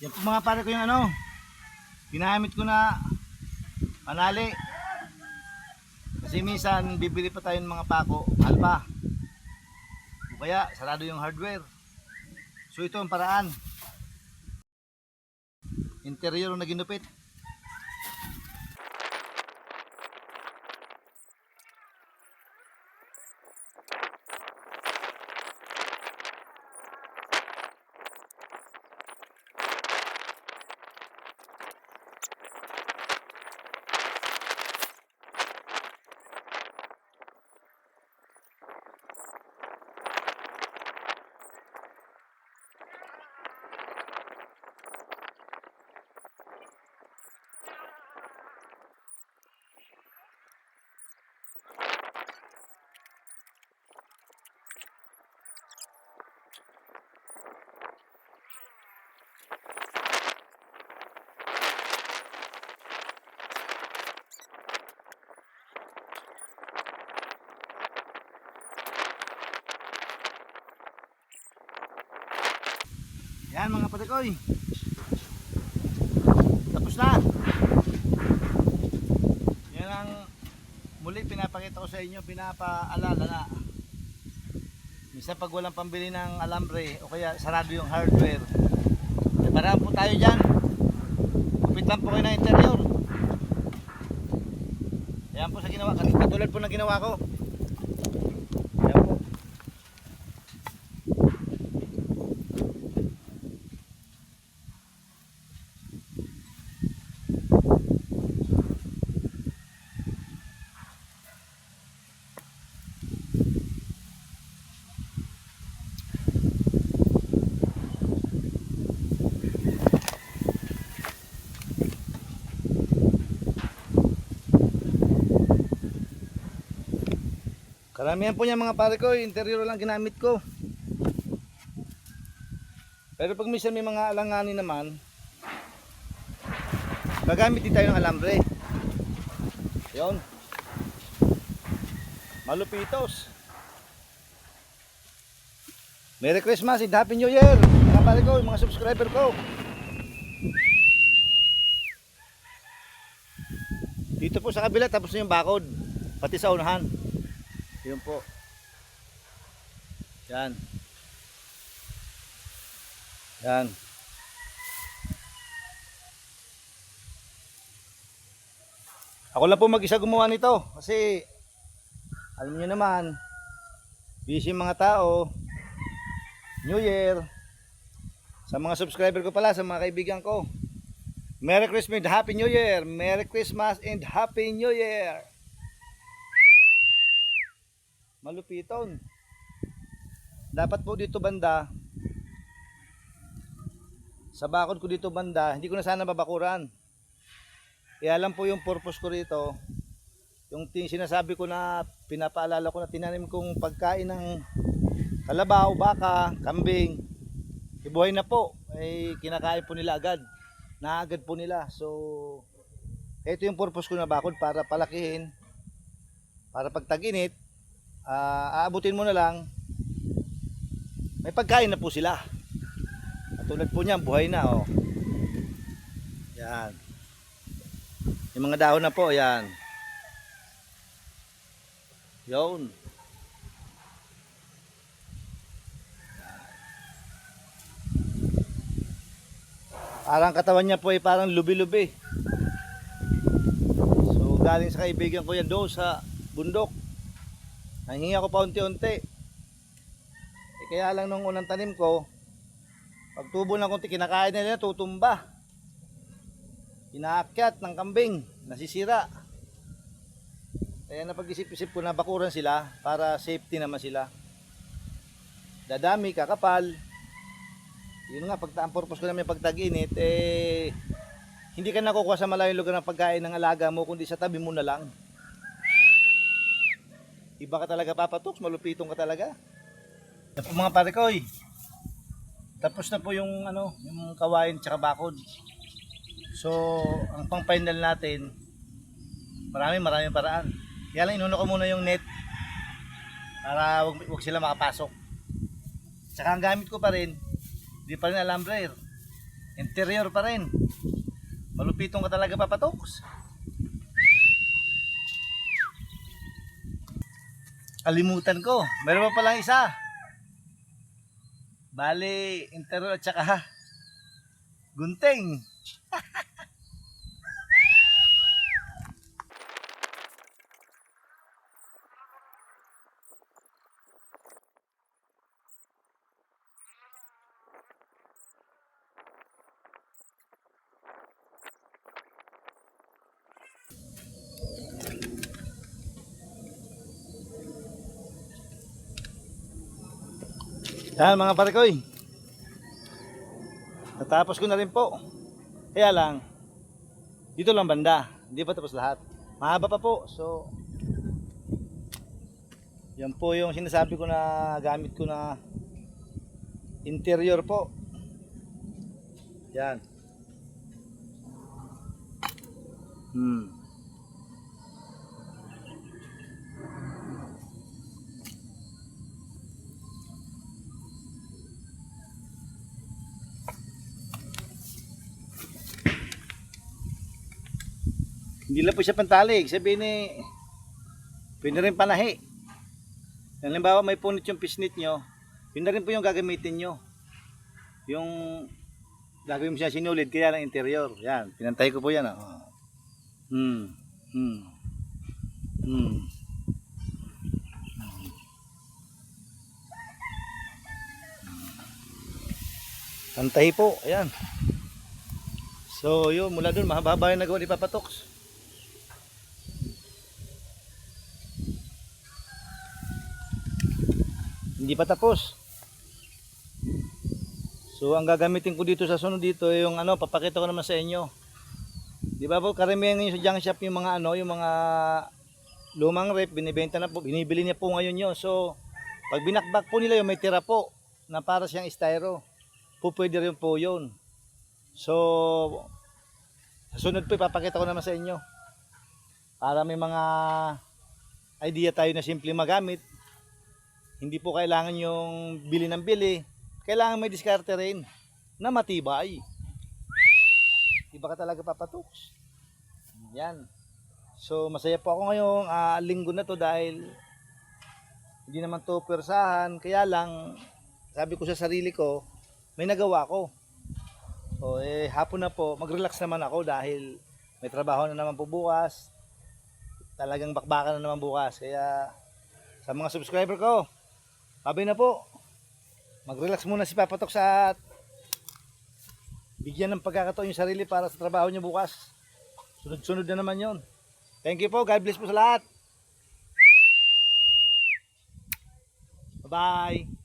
Yan po mga pare ko yung ano, ginamit ko na panali. Kasi minsan bibili pa tayo ng mga pako, alpa. O kaya sarado yung hardware. So ito ang paraan. Interior na ginupit. Yan mga patikoy, tapos na. Yan ang muli pinapakita ko sa inyo, pinapaalala na minsan pag walang pambili ng alambre o kaya sarado yung hardware, e parang po tayo dyan, kupit lang po kayo ng interior. Yan po sa ginawa, katulad po ng ginawa ko. Yan po. Karamihan po niya mga pare ko, interior lang ginamit ko. Pero pag minsan may mga alanganin naman, gagamit din tayo ng alambre. Yun. Malupitos. Merry Christmas and Happy New Year mga pare ko, mga subscriber ko. Dito po sa kabila tapos na yung bakod, pati sa unahan. Yun po. Yan. Yan. Ako lang po mag-isa gumawa nito kasi alam niyo naman, busy mga tao. New Year. Sa mga subscriber ko pala, sa mga kaibigan ko, Merry Christmas and Happy New Year. Merry Christmas and Happy New Year. Malupiton. Dapat po dito banda, sa bakod ko dito banda, hindi ko na sana babakuran. Kaya lang po yung purpose ko rito, yung sinasabi ko na pinapaalala ko na tinanim kong pagkain ng kalabaw, baka, kambing, ibuhay na po, ay kinakain po nila agad, naagad po nila. So ito yung purpose ko na bakod, para palakihin, para pag tag-init, aabutin mo na lang, may pagkain na po sila. Katulad po niyan, buhay na oh. Yan. Yung mga dahon na po, yan. Yun. Parang katawan niya po ay parang lubi-lubi. So galing sa kaibigan ko yan doon sa bundok. Nanghingi ako pa unti-unti. Kaya lang nung unang tanim ko, pag tubo ng konti, kinakain nila, tutumba. Inaakyat ng kambing, nasisira. Kaya napag-isip-isip ko na bakuran sila para safety naman sila. Dadami, kakapal. Yun nga, ang purpose ko namin pag tag-init, hindi ka nakukuha sa malayong lugar ng pagkain ng alaga mo, kundi sa tabi mo na lang. Iba ka talaga papatoks, malupitong ka talaga. Yan po mga pare ko, tapos na po yung ano, yung kawain tsaka bakod. So ang pang final natin, maraming paraan. Kaya lang inuno ko muna yung net para wag sila makapasok. Tsaka ang gamit ko pa rin, di pa rin alambre. Interior pa rin. Malupitong ka talaga papatoks. Kalimutan ko. Meron pa palang isa. Bali, interior at saka gunting. Yan mga parekoy. Natapos ko na rin po. Kaya lang, dito lang banda. Hindi pa tapos lahat. Mahaba pa po. So, yan po yung sinasabi ko na gamit ko na interior po. Yan. Hindi lang po siya pantalig. Sabihin eh, pwede rin panahi. Halimbawa may punit yung pisnit nyo, yun na rin po yung gagamitin nyo. Yung gagawin mo siya sinulid kaya ng interior. Yan, pinantay ko po yan. Oh. Pantay po, ayan. So yun, mula dun mahaba yung nagawa ni Papa Toks. Hindi pa tapos. So ang gagamitin ko dito sa sunod dito yung ano, papakita ko naman sa inyo. Di ba po karamihan ngayon sa junk shop yung mga ano, yung mga lumang rep binibenta na po, binibili niya po ngayon yun. So pag binakbak po nila yung may tira po na para siyang styro, po pwede rin po yun. So sa sunod po ipapakita ko naman sa inyo para may mga idea tayo na simple magamit. Hindi po kailangan yung bili ng bili. Kailangan may diskarte rin na matibay. Iba ka talaga papatoks. Yan. So masaya po ako ngayong linggo na to dahil hindi naman to persahan. Kaya lang sabi ko sa sarili ko may nagawa ko. O hapon na po mag-relax naman ako dahil may trabaho na naman po bukas. Talagang bakbakan na naman bukas. Kaya sa mga subscriber ko, sabi na po, mag-relax muna si Papa Toks at bigyan ng pagkakataon yung sarili para sa trabaho niya bukas. Sunod-sunod na naman yon. Thank you po. God bless po sa lahat. Bye-bye.